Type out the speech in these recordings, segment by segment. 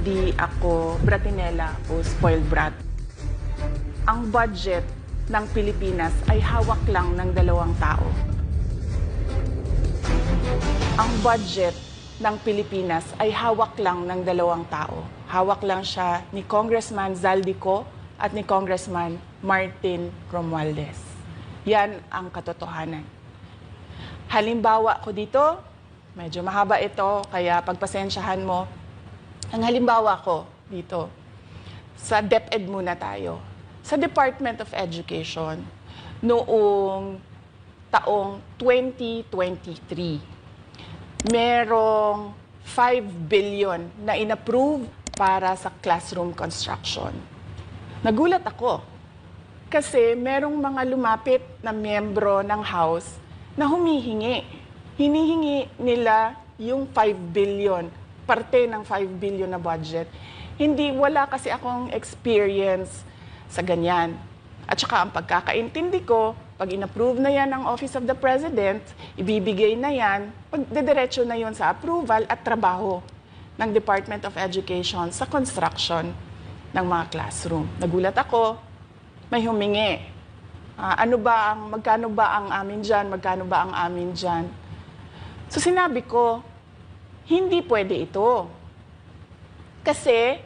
Di ako bratinela o spoiled brat. Ang budget ng Pilipinas ay hawak lang ng 2 tao. Ang budget ng Pilipinas ay hawak lang ng 2 tao. Hawak lang siya ni Congressman Zaldico at ni Congressman Martin Romualdez. Yan ang katotohanan. Halimbawa ko dito, medyo mahaba ito, kaya pagpasensyahan mo. Ang halimbawa ko dito, sa DepEd muna tayo. Sa Department of Education, noong taong 2023, merong 5 billion na inapprove para sa classroom construction. Nagulat ako kasi merong mga lumapit na miyembro ng House na humihingi. Hinihingi nila yung 5 billion, parte ng 5 billion na budget. Wala kasi akong experience sa ganyan. At saka ang pagkakaintindi ko, pag inapprove na yan ng Office of the President, ibibigay na yan, pagdediretso na yon sa approval at trabaho ng Department of Education sa construction ng mga classroom. Nagulat ako, may humingi. Magkano ba ang amin dyan? Magkano ba ang amin dyan? So sinabi ko, hindi pwede ito. Kasi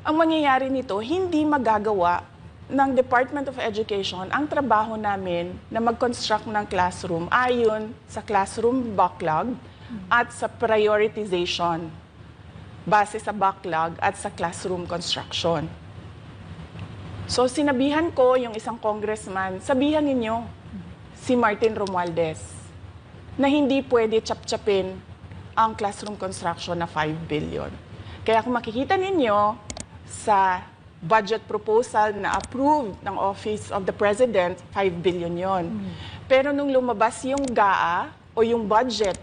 ang mangyayari nito, hindi magagawa ng Department of Education ang trabaho namin na mag-construct ng classroom ayon sa classroom backlog at sa prioritization base sa backlog at sa classroom construction. So sinabihan ko yung isang congressman, sabihan ninyo si Martin Romualdez na hindi pwede chap-chapin ang classroom construction na 5 billion. Kaya kung makikita ninyo sa budget proposal na approved ng Office of the President, 5 billion yon. Pero nung lumabas yung GAA o yung budget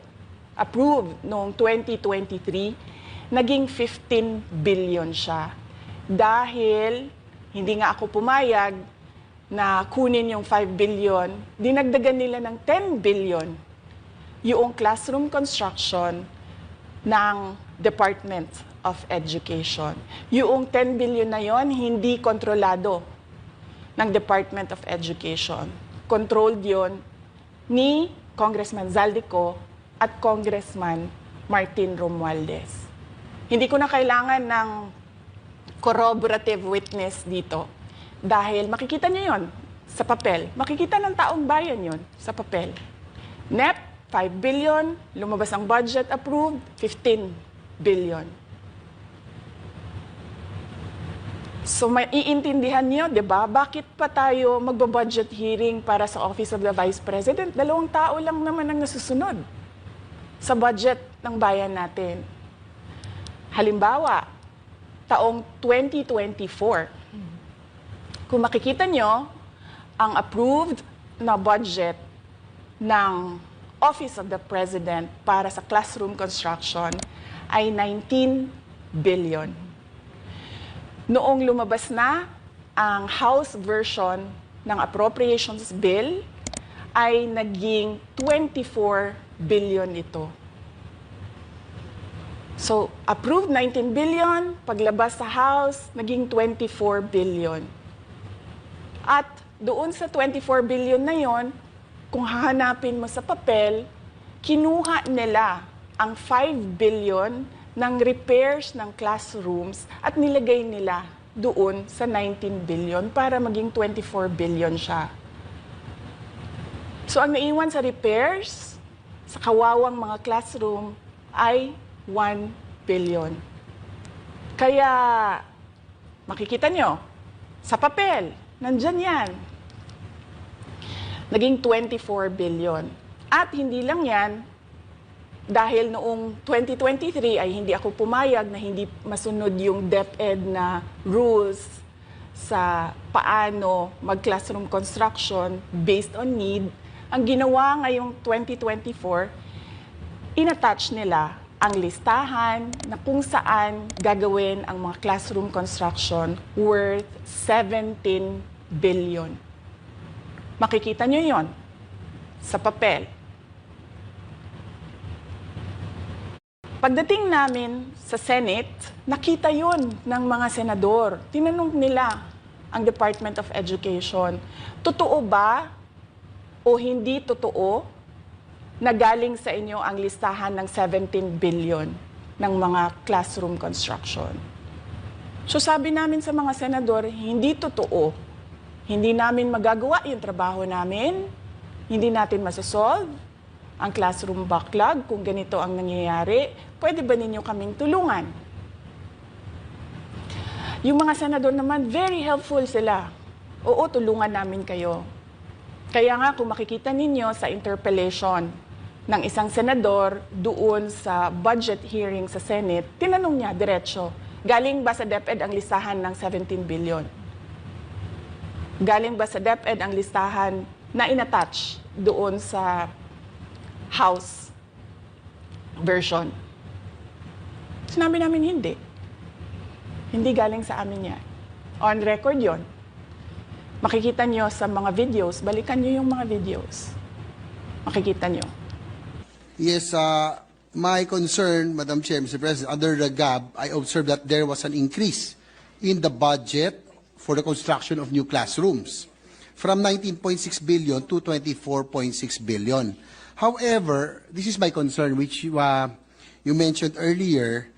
approved noong 2023, naging 15 billion siya. Dahil hindi nga ako pumayag na kunin yung 5 billion, dinagdagan nila ng 10 billion yung classroom construction ng Department of Education. Yung 10 billion na yon hindi kontrolado ng Department of Education. Controlled yon ni Congressman Zaldico at Congressman Martin Romualdez. Hindi ko na kailangan ng corroborative witness dito dahil makikita niyo yon sa papel. Makikita ng taong bayan yon sa papel. NEP, 5 billion, lumabas ang budget approved, 15 billion. So maiintindihan niyo, 'di ba? Bakit pa tayo magbo-budget hearing para sa Office of the Vice President? 2 tao lang naman ang nasusunod sa budget ng bayan natin. Halimbawa, taong 2024. Kung makikita niyo, ang approved na budget ng Office of the President para sa classroom construction ay 19 billion. Noong lumabas na ang House version ng Appropriations Bill, ay naging 24 billion ito. So, approved 19 billion, paglabas sa House, naging 24 billion. At doon sa 24 billion na yon, kung hahanapin mo sa papel, kinuha nila ang 5 billion ng repairs ng classrooms at nilagay nila doon sa 19 billion para maging 24 billion siya. So ang naiwan sa repairs, sa kawawang mga classroom, ay 1 billion. Kaya makikita nyo, sa papel, nandyan yan. Naging 24 billion. At hindi lang yan, dahil noong 2023 ay hindi ako pumayag na hindi masunod yung DepEd na rules sa paano mag-classroom construction based on need. Ang ginawa ngayong 2024, inattach nila ang listahan na kung saan gagawin ang mga classroom construction worth 17 billion. Makikita nyo yon sa papel. Pagdating namin sa Senate, nakita yun ng mga senador. Tinanong nila ang Department of Education, totoo ba o hindi totoo na galing sa inyo ang listahan ng 17 billion ng mga classroom construction? So sabi namin sa mga senador, hindi totoo. Hindi namin magagawa yung trabaho namin, hindi natin masasolve ang classroom backlog kung ganito ang nangyayari. Pwede ba ninyo kaming tulungan? Yung mga senador naman, very helpful sila. Oo, tulungan namin kayo. Kaya nga kung makikita ninyo sa interpellation ng isang senador doon sa budget hearing sa Senate, tinanong niya diretso, galing ba sa DepEd ang listahan ng 17 billion? Galing ba sa DepEd ang listahan na inattach doon sa House version? Sinabi namin hindi. Hindi galing sa amin yan. On record yon. Makikita nyo sa mga videos, balikan nyo yung mga videos. Makikita nyo. Yes, my concern, Madam Chair, Mr. President, under the GAB, I observed that there was an increase in the budget for the construction of new classrooms from 19.6 billion to 24.6 billion. However, this is my concern, which you mentioned earlier,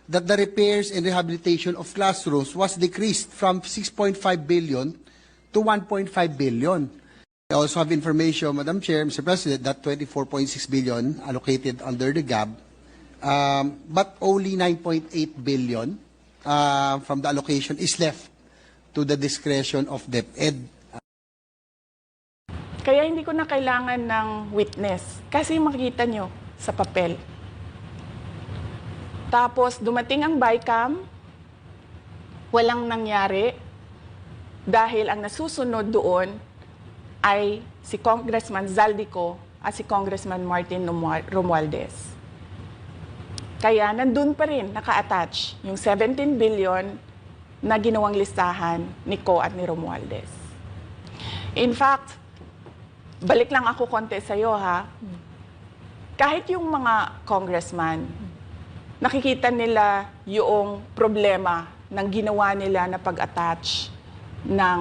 that the repairs and rehabilitation of classrooms was decreased from 6.5 billion to 1.5 billion. I also have information, Madam Chair, Mr. President, that 24.6 billion allocated under the GAB, but only 9.8 billion from the allocation is left to the discretion of DepEd. Kaya hindi ko na kailangan ng witness kasi makikita nyo sa papel. Tapos dumating ang BICAM, walang nangyari dahil ang nasusunod doon ay si Congressman Zaldico at si Congressman Martin Romualdez. Kaya nandun pa rin naka-attach yung 17 billion na ginawang listahan ni Co at ni Romualdez. In fact, balik lang ako konti sa'yo ha. Kahit yung mga congressman, nakikita nila yung problema ng ginawa nila na pag-attach ng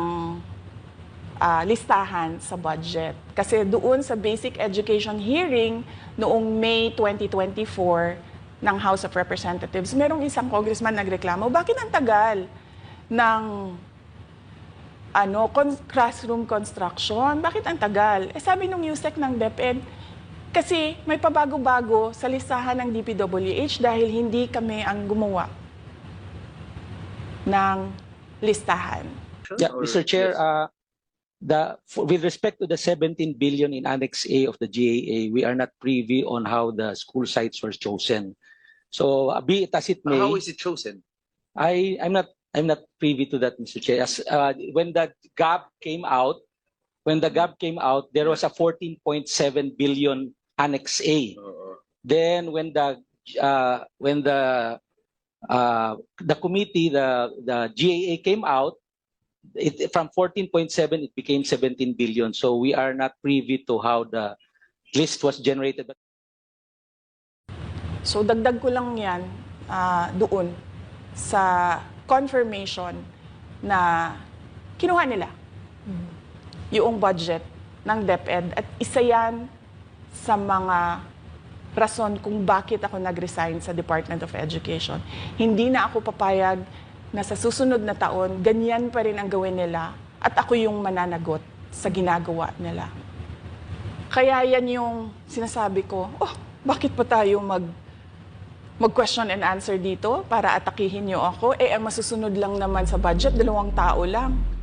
listahan sa budget. Kasi doon sa basic education hearing noong May 2024 ng House of Representatives, merong isang congressman nagreklamo, bakit ang tagal ng classroom construction? Bakit ang tagal? Eh sabi nung USEC ng DepEd, kasi may pabago-bago sa listahan ng DPWH dahil hindi kami ang gumawa ng listahan. Yeah, Mr. Chair, with respect to the 17 billion in Annex A of the GAA, we are not privy on how the school sites were chosen. So, be it as it may, How is it chosen? I'm not privy to that, Mr. Chair. As, when the GAP came out, there was a 14.7 billion Annex A. Then when the committee, the GAA came out, from 14.7 it became 17 billion. So we are not privy to how the list was generated. So dagdag ko lang yan doon sa confirmation na kinuha nila yung budget ng DepEd at isa yan sa mga rason kung bakit ako nag-resign sa Department of Education. Hindi na ako papayag na sa susunod na taon, ganyan pa rin ang gawin nila at ako yung mananagot sa ginagawa nila. Kaya yan yung sinasabi ko, bakit pa tayo mag-question and answer dito para atakihin niyo ako? Eh, ang masusunod lang naman sa budget, 2 tao lang.